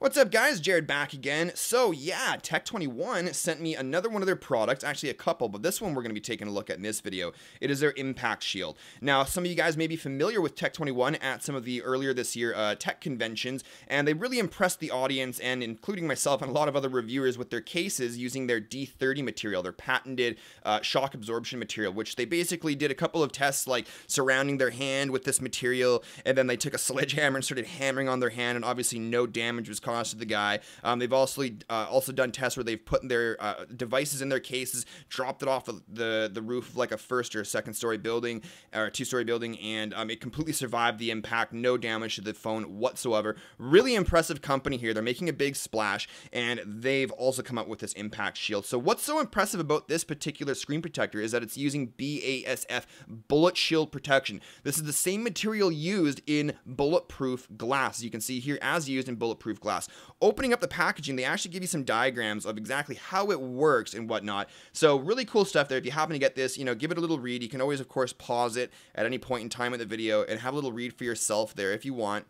What's up, guys? Jared back again. So yeah, Tech21 sent me another one of their products, actually a couple, but this one we're going to be taking a look at in this video. It is their impact shield. Now, some of you guys may be familiar with Tech21 at some of the earlier this year tech conventions, and they really impressed the audience, and including myself and a lot of other reviewers, with their cases using their D30 material, their patented shock absorption material, which they basically did a couple of tests like surrounding their hand with this material, and then they took a sledgehammer and started hammering on their hand, and obviously no damage was caused to the guy. They've also done tests where they've put their devices in their cases, dropped it off of the roof of like a first or a second story building or a two-story building, and it completely survived the impact. No damage to the phone whatsoever. Really impressive company here. They're making a big splash, and they've also come up with this impact shield. So what's so impressive about this particular screen protector is that it's using BASF bullet shield protection. This is the same material used in bulletproof glass. You can see here, as used in bulletproof glass. Opening up the packaging, they actually give you some diagrams of exactly how it works and whatnot. So really cool stuff there. If you happen to get this, give it a little read. You can always, of course, pause it at any point in time in the video and have a little read for yourself there if you want.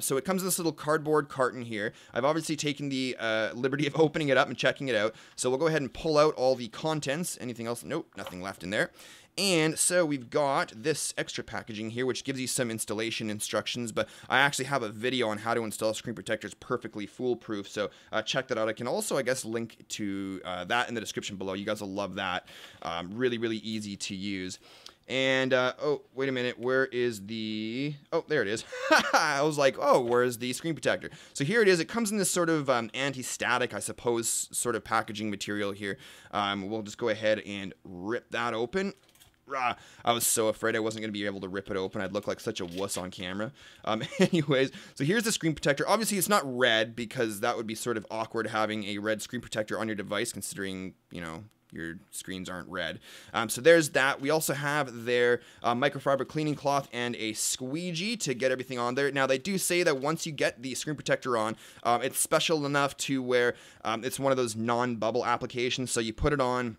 So it comes in this little cardboard carton here. I've obviously taken the liberty of opening it up and checking it out. So we'll go ahead and pull out all the contents. Anything else? Nope, nothing left in there. And so we've got this extra packaging here, which gives you some installation instructions, but I actually have a video on how to install screen protectors perfectly foolproof, so check that out. I can also, I guess, link to that in the description below. You guys will love that. Really, really easy to use. And, oh, wait a minute, where is the, oh, there it is. I was like, oh, where's the screen protector? So here it is. It comes in this sort of anti-static, I suppose, sort of packaging material here. We'll just go ahead and rip that open. I was so afraid I wasn't going to be able to rip it open. I'd look like such a wuss on camera. Anyways, so here's the screen protector. Obviously, it's not red because that would be sort of awkward having a red screen protector on your device, considering, your screens aren't red. So there's that. We also have their microfiber cleaning cloth and a squeegee to get everything on there. Now, they do say that once you get the screen protector on, it's special enough to where it's one of those non-bubble applications. So you put it on,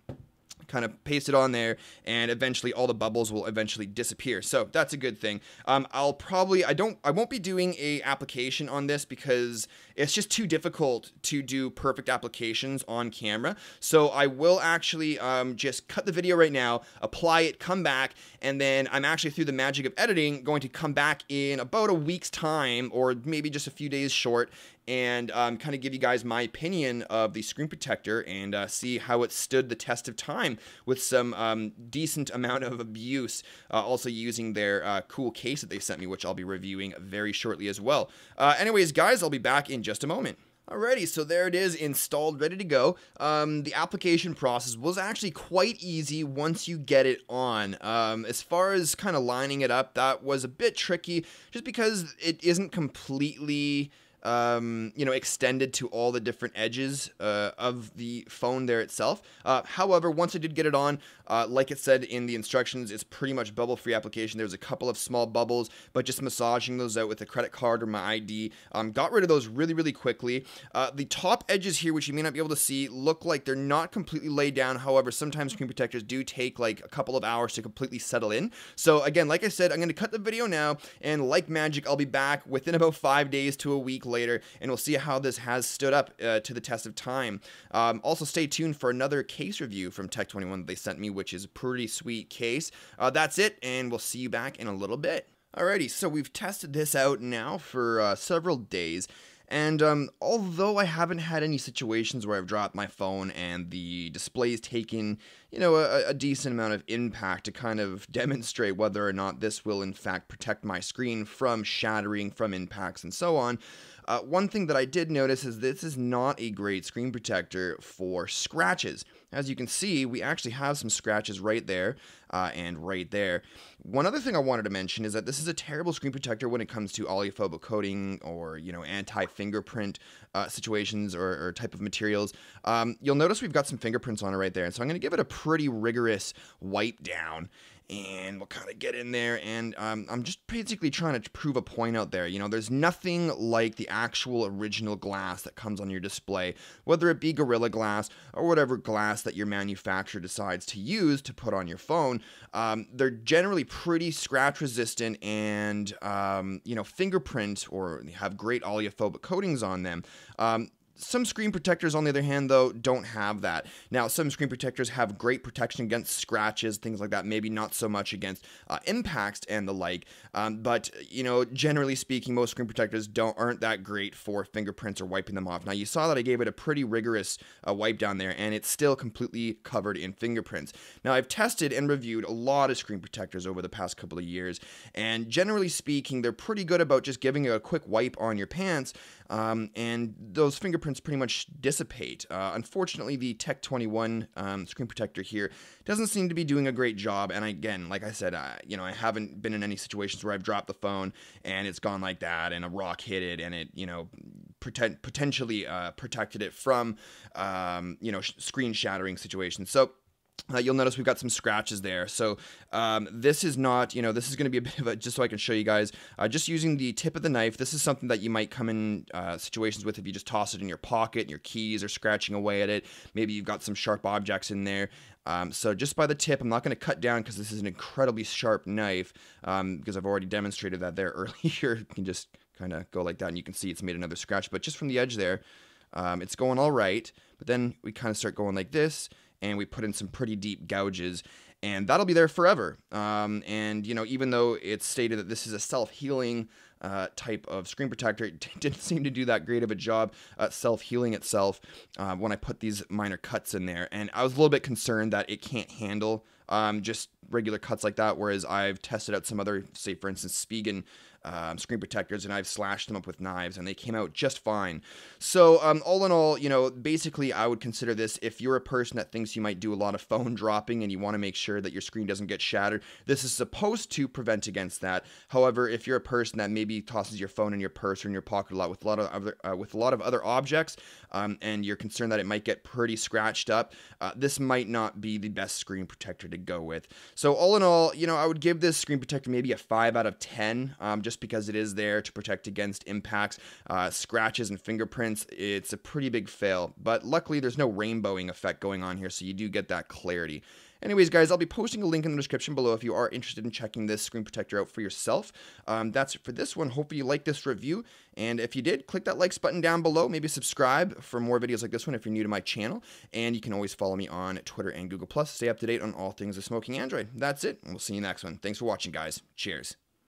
kind of paste it on there, and eventually all the bubbles will eventually disappear. So that's a good thing. I won't be doing a application on this because it's just too difficult to do perfect applications on camera. So I will actually just cut the video right now, apply it, come back, and then I'm actually, through the magic of editing, going to come back in about a week's time, or maybe just a few days short, and kind of give you guys my opinion of the screen protector and see how it stood the test of time with some decent amount of abuse, also using their cool case that they sent me, which I'll be reviewing very shortly as well. Anyways, guys, I'll be back in just a moment. Alrighty, so there it is, installed, ready to go. The application process was actually quite easy once you get it on. As far as kind of lining it up, that was a bit tricky, just because it isn't completely extended to all the different edges of the phone there itself. However, once I did get it on, like it said in the instructions, it's pretty much bubble-free application. There's a couple of small bubbles, but just massaging those out with a credit card or my ID, got rid of those really, really quickly. The top edges here, which you may not be able to see, look like they're not completely laid down. However, sometimes screen protectors do take like a couple of hours to completely settle in. So again, like I said, I'm going to cut the video now, and like magic, I'll be back within about 5 days to a week later, and we'll see how this has stood up to the test of time. Also, stay tuned for another case review from Tech21 that they sent me, which is a pretty sweet case. That's it, and we'll see you back in a little bit. Alrighty, so we've tested this out now for several days, and although I haven't had any situations where I've dropped my phone and the display's taken, a decent amount of impact to kind of demonstrate whether or not this will in fact protect my screen from shattering, from impacts, and so on. One thing that I did notice is this is not a great screen protector for scratches. As you can see, we actually have some scratches right there and right there. One other thing I wanted to mention is that this is a terrible screen protector when it comes to oleophobic coating or, anti-fingerprint situations or type of materials. You'll notice we've got some fingerprints on it right there, and so I'm going to give it a pretty rigorous wipe down. and we'll kind of get in there, and I'm just basically trying to prove a point out there. You know, there's nothing like the actual original glass that comes on your display, whether it be Gorilla Glass or whatever glass that your manufacturer decides to use to put on your phone. They're generally pretty scratch resistant and, you know, fingerprint or have great oleophobic coatings on them. Some screen protectors, on the other hand, though, don't have that. Now, some screen protectors have great protection against scratches, things like that. Maybe not so much against impacts and the like. But, you know, generally speaking, most screen protectors aren't that great for fingerprints or wiping them off. Now, you saw that I gave it a pretty rigorous wipe down there, and it's still completely covered in fingerprints. Now, I've tested and reviewed a lot of screen protectors over the past couple of years, and generally speaking, they're pretty good about just giving you a quick wipe on your pants, and those fingerprints pretty much dissipate. Unfortunately, the Tech21 screen protector here doesn't seem to be doing a great job. And again, like I said, you know, I haven't been in any situations where I've dropped the phone and it's gone like that, and a rock hit it, and it, you know, potentially protected it from, you know, screen shattering situations. So you'll notice we've got some scratches there. So this is not, you know, this is going to be a bit of a, just so I can show you guys, just using the tip of the knife. This is something that you might come in situations with if you just toss it in your pocket and your keys are scratching away at it. Maybe you've got some sharp objects in there. So just by the tip, I'm not going to cut down because this is an incredibly sharp knife, because I've already demonstrated that there earlier. You can just kind of go like that and you can see it's made another scratch. But just from the edge there, it's going all right. But then we kind of start going like this, and we put in some pretty deep gouges, and that'll be there forever. And, you know, even though it's stated that this is a self-healing type of screen protector, it didn't seem to do that great of a job at self-healing itself when I put these minor cuts in there. And I was a little bit concerned that it can't handle just regular cuts like that, whereas I've tested out some other, say, for instance, Spigen screen protectors, and I've slashed them up with knives, and they came out just fine. So all in all, you know, basically I would consider this, if you're a person that thinks you might do a lot of phone dropping and you want to make sure that your screen doesn't get shattered, this is supposed to prevent against that. However, if you're a person that maybe tosses your phone in your purse or in your pocket a lot with a lot of other objects, and you're concerned that it might get pretty scratched up, this might not be the best screen protector to go with. So all in all, you know, I would give this screen protector maybe a 5 out of 10, just because it is there to protect against impacts, scratches, and fingerprints. It's a pretty big fail, but luckily there's no rainbowing effect going on here, so you do get that clarity. Anyways, guys, I'll be posting a link in the description below if you are interested in checking this screen protector out for yourself. That's it for this one. Hopefully you liked this review, and if you did, click that likes button down below. Maybe subscribe for more videos like this one if you're new to my channel, and you can always follow me on Twitter and Google+. Stay up to date on all things of smoking Android. That's it, and we'll see you next one. Thanks for watching, guys. Cheers.